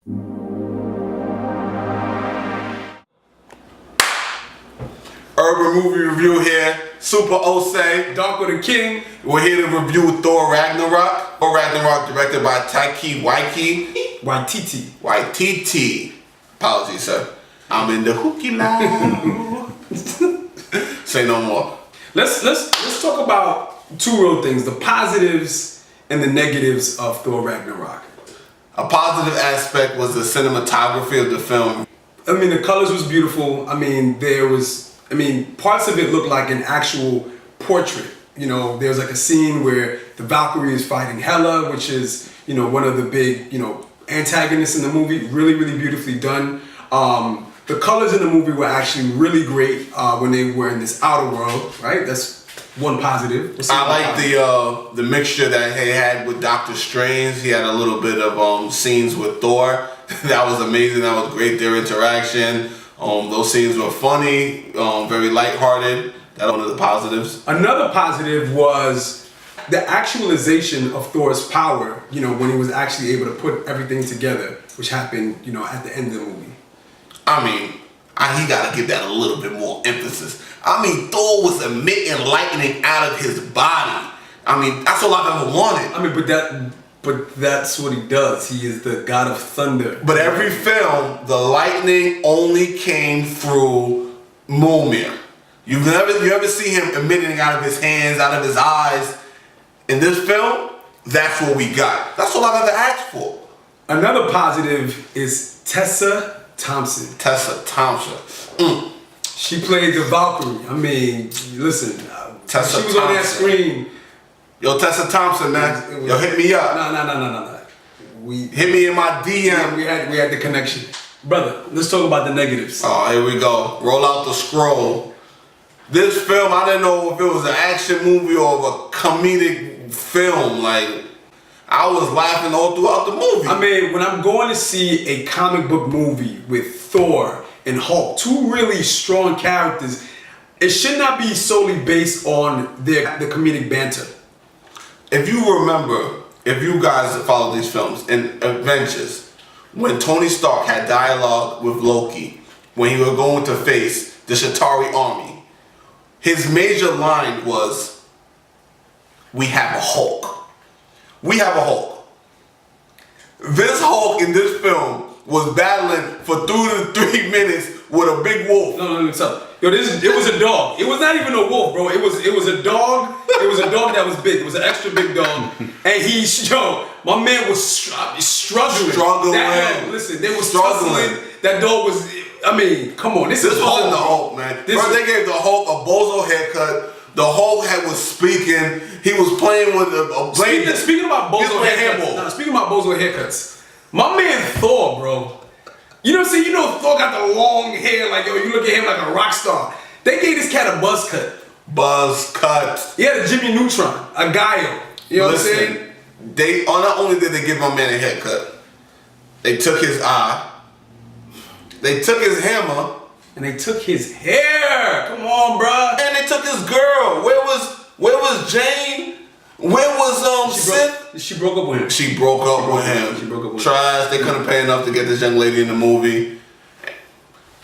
Urban Movie Review here. Super Osei. Darko the King. We're here to review Thor Ragnarok. Thor Ragnarok directed by Taika Waititi. Apologies, sir. I'm in the hooky now. Say no more. Let's talk about two real things: the positives and the negatives of Thor Ragnarok. A positive aspect was the cinematography of the film. I mean, the colors was beautiful. I mean, parts of it looked like an actual portrait. You know, there's like a scene where the Valkyrie is fighting Hela, which is, you know, one of the big, antagonists in the movie. Really, really beautifully done. The colors in the movie were actually really great when they were in this outer world, right? That's one positive. I like the mixture that he had with Doctor Strange. He had a little bit of scenes with Thor. That was amazing. That was great. Their interaction. Those scenes were funny, very lighthearted. That was one of the positives. Another positive was the actualization of Thor's power, when he was actually able to put everything together, which happened, at the end of the movie. I mean, he gotta give that a little bit more emphasis. I mean, Thor was emitting lightning out of his body. I mean, that's all I've ever wanted. I mean, but that's what he does. He is the god of thunder. But every film, the lightning only came through Mjolnir. You ever see him emitting out of his hands, out of his eyes? In this film, that's what we got. That's all I've ever asked for. Another positive is Tessa Thompson. She played the Valkyrie. I mean, listen, Tessa she was Thompson. on that screen. Yo, Tessa Thompson, man. Yo, hit me up. No. Hit me in my DM. We had the connection. Brother, let's talk about the negatives. Oh, here we go. Roll out the scroll. This film, I didn't know if it was an action movie or a comedic film. Like, I was laughing all throughout the movie. I mean, when I'm going to see a comic book movie with Thor and Hulk, two really strong characters, it should not be solely based on the comedic banter. If you remember, if you guys follow these films, in Avengers, when Tony Stark had dialogue with Loki, when he was going to face the Chitauri army, his major line was, "We have a Hulk." We have a Hulk. This Hulk in this film was battling for 2 to 3 minutes with a big wolf. No. Yo, it was a dog. It was not even a wolf, bro. It was a dog. It was a dog that was big. It was an extra big dog. And my man was struggling. Listen, they were struggling. That dog was, I mean, come on. This wasn't the Hulk, man. First they gave the Hulk a bozo haircut. The Hulk head was speaking. He was playing with a blade. Speaking about bozo haircuts. My man Thor, bro. You know what I'm saying? Thor got the long hair, like, yo, you look at him like a rock star. They gave this cat a buzz cut. He had a Jimmy Neutron, a Gaio. You know what I'm saying? Not only did they give my man a haircut, they took his eye, they took his hammer, and they took his hair. Come on, bruh. And they took his girl. Where was Jane? Where was Sith? She broke up with him. She broke up with him. Trash. They couldn't pay enough to get this young lady in the movie.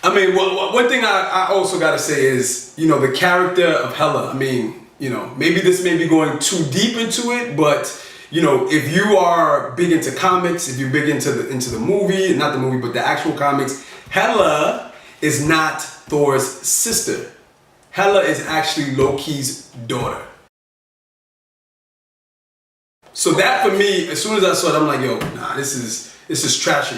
I mean, one thing I also gotta say is, the character of Hela. I mean, maybe this may be going too deep into it, but if you are big into comics, if you're big into the movie, not the movie, but the actual comics, Hela is not Thor's sister. Hela is actually Loki's daughter. So that for me, as soon as I saw it, I'm like, yo, nah, this is trashy.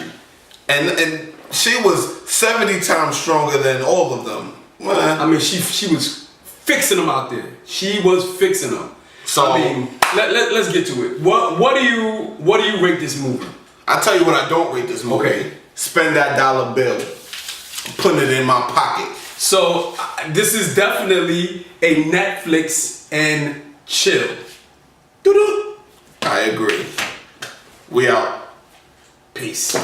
And she was 70 times stronger than all of them. Man. I mean, she was fixing them out there. She was fixing them. So I mean, let's get to it. What do you rate this movie? I tell you what I don't rate this movie. Okay. Spend that dollar bill. Putting it in my pocket. So this is definitely a Netflix and chill. I agree. We out. Peace.